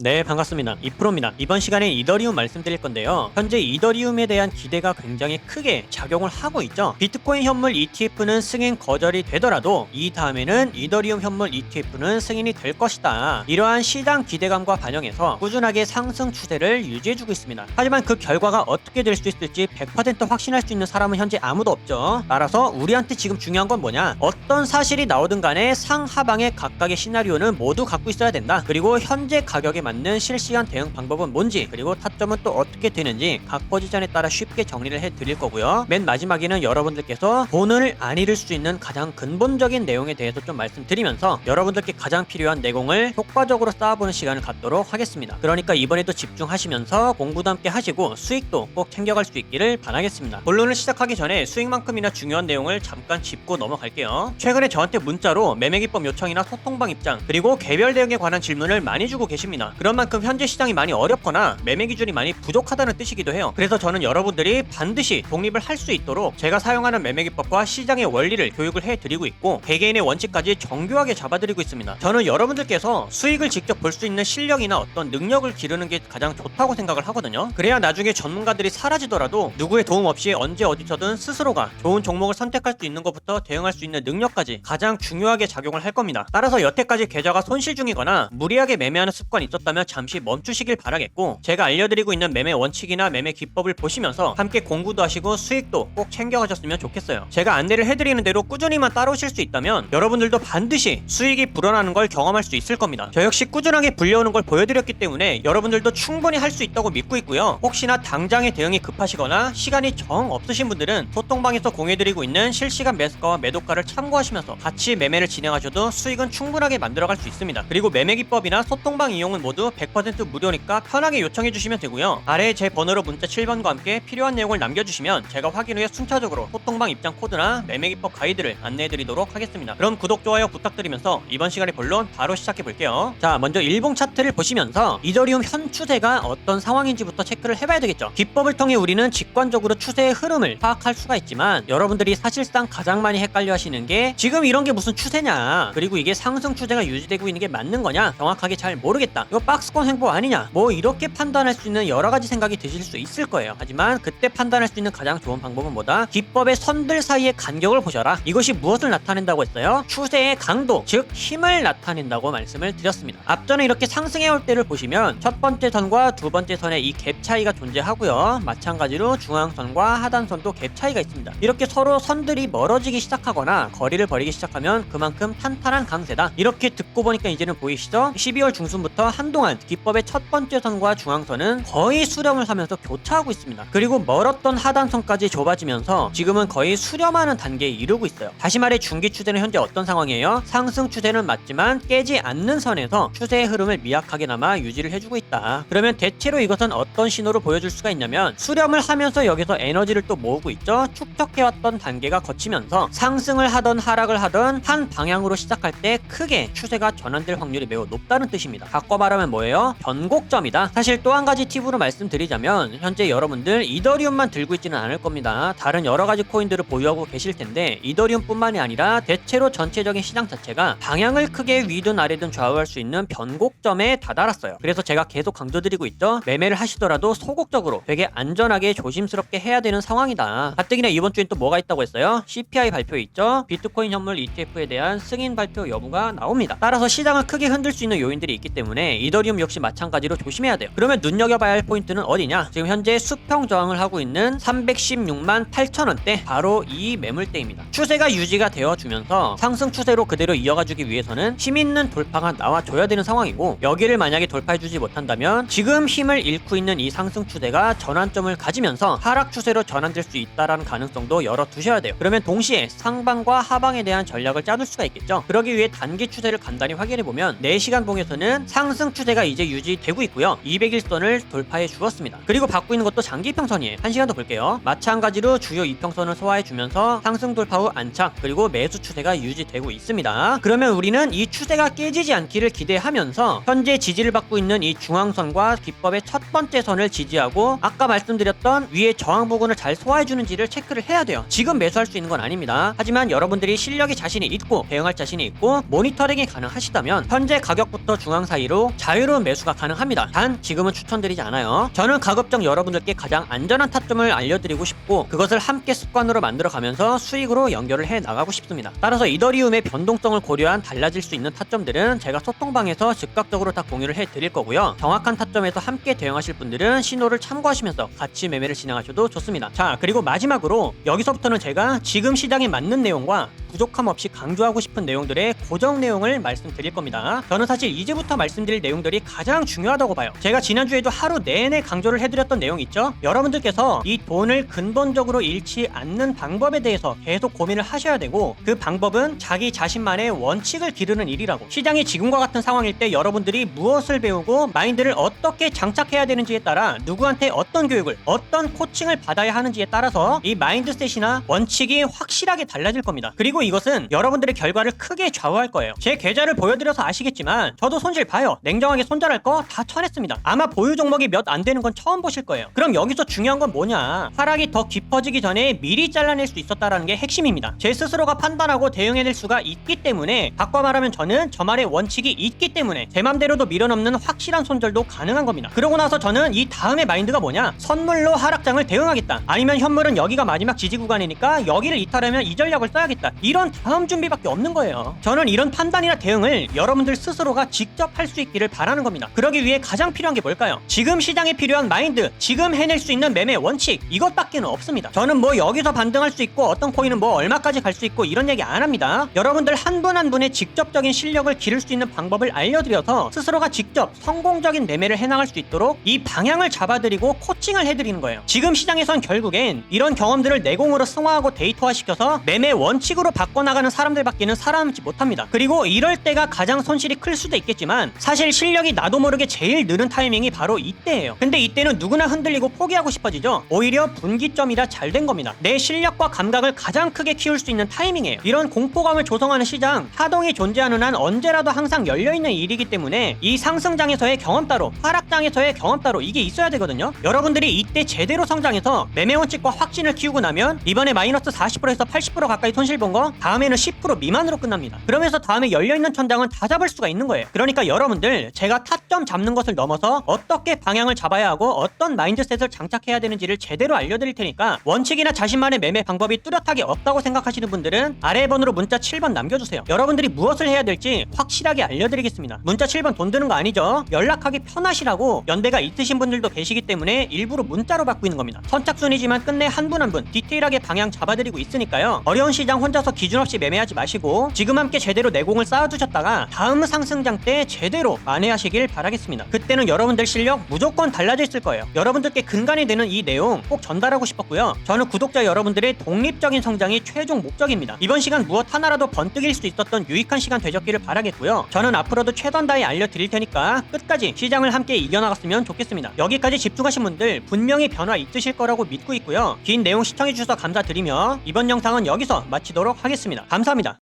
네, 반갑습니다. 이프로입니다. 이번 시간에 이더리움 말씀드릴 건데요. 현재 이더리움에 대한 기대가 굉장히 크게 작용을 하고 있죠. 비트코인 현물 ETF는 승인 거절이 되더라도 이 다음에는 이더리움 현물 ETF는 승인이 될 것이다. 이러한 시장 기대감과 반영해서 꾸준하게 상승 추세를 유지해주고 있습니다. 하지만 그 결과가 어떻게 될 수 있을지 100% 확신할 수 있는 사람은 현재 아무도 없죠. 따라서 우리한테 지금 중요한 건 뭐냐? 어떤 사실이 나오든 간에 상하방의 각각의 시나리오는 모두 갖고 있어야 된다. 그리고 현재 가격에 맞는 실시간 대응 방법은 뭔지, 그리고 타점은 또 어떻게 되는지 각 포지션에 따라 쉽게 정리를 해 드릴 거고요. 맨 마지막에는 여러분들께서 돈을 안 잃을 수 있는 가장 근본적인 내용에 대해서 좀 말씀드리면서 여러분들께 가장 필요한 내공을 효과적으로 쌓아보는 시간을 갖도록 하겠습니다. 그러니까 이번에도 집중하시면서 공부도 함께 하시고 수익도 꼭 챙겨갈 수 있기를 바라겠습니다. 본론을 시작하기 전에 수익만큼이나 중요한 내용을 잠깐 짚고 넘어갈게요. 최근에 저한테 문자로 매매기법 요청이나 소통방 입장, 그리고 개별 대응에 관한 질문을 많이 주고 계십니다. 그런 만큼 현재 시장이 많이 어렵거나 매매 기준이 많이 부족하다는 뜻이기도 해요. 그래서 저는 여러분들이 반드시 독립을 할 수 있도록 제가 사용하는 매매 기법과 시장의 원리를 교육을 해드리고 있고, 개개인의 원칙까지 정교하게 잡아드리고 있습니다. 저는 여러분들께서 수익을 직접 볼 수 있는 실력이나 어떤 능력을 기르는 게 가장 좋다고 생각을 하거든요. 그래야 나중에 전문가들이 사라지더라도 누구의 도움 없이 언제 어디서든 스스로가 좋은 종목을 선택할 수 있는 것부터 대응할 수 있는 능력까지 가장 중요하게 작용을 할 겁니다. 따라서 여태까지 계좌가 손실 중이거나 무리하게 매매하는 습관이 있었다면 잠시 멈추시길 바라겠고, 제가 알려드리고 있는 매매 원칙이나 매매 기법을 보시면서 함께 공부도 하시고 수익도 꼭 챙겨가셨으면 좋겠어요. 제가 안내를 해드리는 대로 꾸준히만 따라오실 수 있다면 여러분들도 반드시 수익이 불어나는 걸 경험할 수 있을 겁니다. 저 역시 꾸준하게 불려오는 걸 보여드렸기 때문에 여러분들도 충분히 할 수 있다고 믿고 있고요. 혹시나 당장의 대응이 급하시거나 시간이 정 없으신 분들은 소통방에서 공유해드리고 있는 실시간 매수가와 매도가를 참고하시면서 같이 매매를 진행하셔도 수익은 충분하게 만들어갈 수 있습니다. 그리고 매매 기법이나 소통방 이용은 모두 100% 무료니까 편하게 요청해 주시면 되고요. 아래에 제 번호로 문자 7번과 함께 필요한 내용을 남겨주시면 제가 확인 후에 순차적으로 소통방 입장 코드나 매매 기법 가이드를 안내해 드리도록 하겠습니다. 그럼 구독, 좋아요 부탁드리면서 이번 시간의 본론 바로 시작해 볼게요. 자, 먼저 일봉 차트를 보시면서 이더리움 현 추세가 어떤 상황인지부터 체크를 해봐야 되겠죠. 기법을 통해 우리는 직관적으로 추세의 흐름을 파악할 수가 있지만, 여러분들이 사실상 가장 많이 헷갈려 하시는 게 지금 이런 게 무슨 추세냐, 그리고 이게 상승 추세가 유지되고 있는 게 맞는 거냐, 정확하게 잘 모르겠다, 이거 박스권 횡보 아니냐, 뭐 이렇게 판단할 수 있는 여러 가지 생각이 드실 수 있을 거예요. 하지만 그때 판단할 수 있는 가장 좋은 방법은 뭐다? 기법의 선들 사이의 간격을 보셔라. 이것이 무엇을 나타낸다고 했어요? 추세의 강도, 즉 힘을 나타낸다고 말씀을 드렸습니다. 앞전에 이렇게 상승해 올 때를 보시면 첫 번째 선과 두 번째 선의 이 갭 차이가 존재하고요. 마찬가지로 중앙선과 하단선도 갭 차이가 있습니다. 이렇게 서로 선들이 멀어지기 시작하거나 거리를 벌이기 시작하면 그만큼 탄탄한 강세다. 이렇게 듣고 보니까 이제는 보이시죠? 12월 중순부터 한동안 기법의 첫 번째 선과 중앙선은 거의 수렴을 하면서 교차하고 있습니다. 그리고 멀었던 하단선까지 좁아지면서 지금은 거의 수렴하는 단계에 이르고 있어요. 다시 말해 중기 추세는 현재 어떤 상황이에요? 상승 추세는 맞지만 깨지 않는 선에서 추세의 흐름을 미약하게나마 유지를 해주고 있다. 그러면 대체로 이것은 어떤 신호를 보여줄 수가 있냐면, 수렴을 하면서 여기서 에너지를 또 모으고 있죠. 축적해왔던 단계가 거치면서 상승을 하던 하락을 하던 한 방향으로 시작할 때 크게 추세가 전환될 확률이 매우 높다는 뜻입니다. 바꿔 말하면 뭐예요? 변곡점이다. 사실 또 한 가지 팁으로 말씀드리자면, 현재 여러분들 이더리움만 들고 있지는 않을 겁니다. 다른 여러 가지 코인들을 보유하고 계실 텐데, 이더리움뿐만이 아니라 대체로 전체적인 시장 자체가 방향을 크게 위든 아래든 좌우할 수 있는 변곡점에 다다랐어요. 그래서 제가 계속 강조드리고 있죠. 매매를 하시더라도 소극적으로 되게 안전하게 조심스럽게 해야 되는 상황이다. 가뜩이나 이번 주엔 또 뭐가 있다고 했어요? CPI 발표 있죠. 비트코인 현물 ETF에 대한 승인 발표 여부가 나옵니다. 따라서 시장을 크게 흔들 수 있는 요인들이 있기 때문에 이더리움 역시 마찬가지로 조심해야 돼요. 그러면 눈여겨봐야 할 포인트는 어디냐? 지금 현재 수평 저항을 하고 있는 316만 8천원대, 바로 이 매물대입니다. 추세가 유지가 되어주면서 상승 추세로 그대로 이어가주기 위해서는 힘있는 돌파가 나와줘야 되는 상황이고, 여기를 만약에 돌파해주지 못한다면 지금 힘을 잃고 있는 이 상승 추세가 전환점을 가지면서 하락 추세로 전환될 수 있다라는 가능성도 열어두셔야 돼요. 그러면 동시에 상방과 하방에 대한 전략을 짜둘 수가 있겠죠. 그러기 위해 단기 추세를 간단히 확인해보면 4시간 봉에서는 상승 추세가 이제 유지되고 있고요. 200일선을 돌파해 주었습니다. 그리고 받고 있는 것도 장기 평선이에요. 1시간도 볼게요. 마찬가지로 주요 2평선을 소화해주면서 상승 돌파 후 안착, 그리고 매수 추세가 유지되고 있습니다. 그러면 우리는 이 추세가 깨지지 않기를 기대하면서 현재 지지를 받고 있는 이 중앙선과 기법의 첫 번째 선을 지지하고, 아까 말씀드렸던 위에 저항 부분을 잘 소화해주는지를 체크를 해야 돼요. 지금 매수할 수 있는 건 아닙니다. 하지만 여러분들이 실력이 자신이 있고 대응할 자신이 있고 모니터링이 가능하시다면 현재 가격부터 중앙 사이로 잘 자유로운 매수가 가능합니다. 단 지금은 추천드리지 않아요. 저는 가급적 여러분들께 가장 안전한 타점을 알려드리고 싶고 그것을 함께 습관으로 만들어가면서 수익으로 연결을 해 나가고 싶습니다. 따라서 이더리움의 변동성을 고려한 달라질 수 있는 타점들은 제가 소통방에서 즉각적으로 다 공유를 해드릴 거고요. 정확한 타점에서 함께 대응하실 분들은 신호를 참고하시면서 같이 매매를 진행하셔도 좋습니다. 자, 그리고 마지막으로 여기서부터는 제가 지금 시장에 맞는 내용과 부족함 없이 강조하고 싶은 내용들의 고정 내용을 말씀드릴 겁니다. 저는 사실 이제부터 말씀드릴 내용들이 가장 중요하다고 봐요. 제가 지난주에도 하루 내내 강조를 해드렸던 내용 있죠? 여러분들께서 이 돈을 근본적으로 잃지 않는 방법에 대해서 계속 고민을 하셔야 되고 그 방법은 자기 자신만의 원칙을 기르는 일이라고. 시장이 지금과 같은 상황일 때 여러분들이 무엇을 배우고 마인드를 어떻게 장착해야 되는지에 따라 누구한테 어떤 교육을 어떤 코칭을 받아야 하는지에 따라서 이 마인드셋이나 원칙이 확실하게 달라질 겁니다. 그리고 이것은 여러분들의 결과를 크게 좌우할 거예요. 제 계좌를 보여드려서 아시겠지만 저도 손실 봐요. 냉정하게 손절할 거 다 쳐냈습니다. 아마 보유 종목이 몇 안 되는 건 처음 보실 거예요. 그럼 여기서 중요한 건 뭐냐? 하락이 더 깊어지기 전에 미리 잘라낼 수 있었다라는 게 핵심입니다. 제 스스로가 판단하고 대응해낼 수가 있기 때문에, 바꿔 말하면 저는 저만의 원칙이 있기 때문에 제 맘대로도 밀어넘는 확실한 손절도 가능한 겁니다. 그러고 나서 저는 이 다음의 마인드가 뭐냐? 선물로 하락장을 대응하겠다. 아니면 현물은 여기가 마지막 지지 구간이니까 여기를 이탈하면 이 전략을 써야겠다. 이런 다음 준비밖에 없는 거예요. 저는 이런 판단이나 대응을 여러분들 스스로가 직접 할 수 있기를 바라는 겁니다. 그러기 위해 가장 필요한 게 뭘까요? 지금 시장에 필요한 마인드, 지금 해낼 수 있는 매매 원칙, 이것밖에는 없습니다. 저는 뭐 여기서 반등할 수 있고 어떤 코인은 뭐 얼마까지 갈 수 있고 이런 얘기 안 합니다. 여러분들 한 분 한 분의 직접적인 실력을 기를 수 있는 방법을 알려드려서 스스로가 직접 성공적인 매매를 해나갈 수 있도록 이 방향을 잡아드리고 코칭을 해드리는 거예요. 지금 시장에선 결국엔 이런 경험들을 내공으로 승화하고 데이터화시켜서 매매 원칙으로 바꿔나가는 사람들밖에는 살아남지 못합니다. 그리고 이럴 때가 가장 손실이 클 수도 있겠지만 사실 실력이 나도 모르게 제일 느는 타이밍이 바로 이때예요. 근데 이때는 누구나 흔들리고 포기하고 싶어지죠. 오히려 분기점이라 잘 된 겁니다. 내 실력과 감각을 가장 크게 키울 수 있는 타이밍이에요. 이런 공포감을 조성하는 시장, 하동이 존재하는 한 언제라도 항상 열려있는 일이기 때문에 이 상승장에서의 경험 따로, 하락장에서의 경험 따로, 이게 있어야 되거든요. 여러분들이 이때 제대로 성장해서 매매 원칙과 확신을 키우고 나면 이번에 마이너스 40%에서 80% 가까이 손실 본 거 다음에는 10% 미만으로 끝납니다. 그러면서 다음에 열려있는 천장은 다 잡을 수가 있는 거예요. 그러니까 여러분들, 제가 타점 잡는 것을 넘어서 어떻게 방향을 잡아야 하고 어떤 마인드셋을 장착해야 되는지를 제대로 알려드릴 테니까 원칙이나 자신만의 매매 방법이 뚜렷하게 없다고 생각하시는 분들은 아래 번호로 문자 7번 남겨주세요. 여러분들이 무엇을 해야 될지 확실하게 알려드리겠습니다. 문자 7번 돈 드는 거 아니죠? 연락하기 편하시라고 연대가 있으신 분들도 계시기 때문에 일부러 문자로 바꾸는 겁니다. 선착순이지만 끝내 한 분 한 분 디테일하게 방향 잡아드리고 있으니까요. 어려운 시장 혼자서 기준 없이 매매하지 마시고 지금 함께 제대로 내공을 쌓아두셨다가 다음 상승장 때 제대로 만회하시길 바라겠습니다. 그때는 여러분들 실력 무조건 달라져 있을 거예요. 여러분들께 근간이 되는 이 내용 꼭 전달하고 싶었고요. 저는 구독자 여러분들의 독립적인 성장이 최종 목적입니다. 이번 시간 무엇 하나라도 번뜩일 수 있었던 유익한 시간 되셨기를 바라겠고요. 저는 앞으로도 최선 다해 알려드릴 테니까 끝까지 시장을 함께 이겨나갔으면 좋겠습니다. 여기까지 집중하신 분들 분명히 변화 있으실 거라고 믿고 있고요. 긴 내용 시청해주셔서 감사드리며 이번 영상은 여기서 마치도록 하겠습니다. 감사합니다.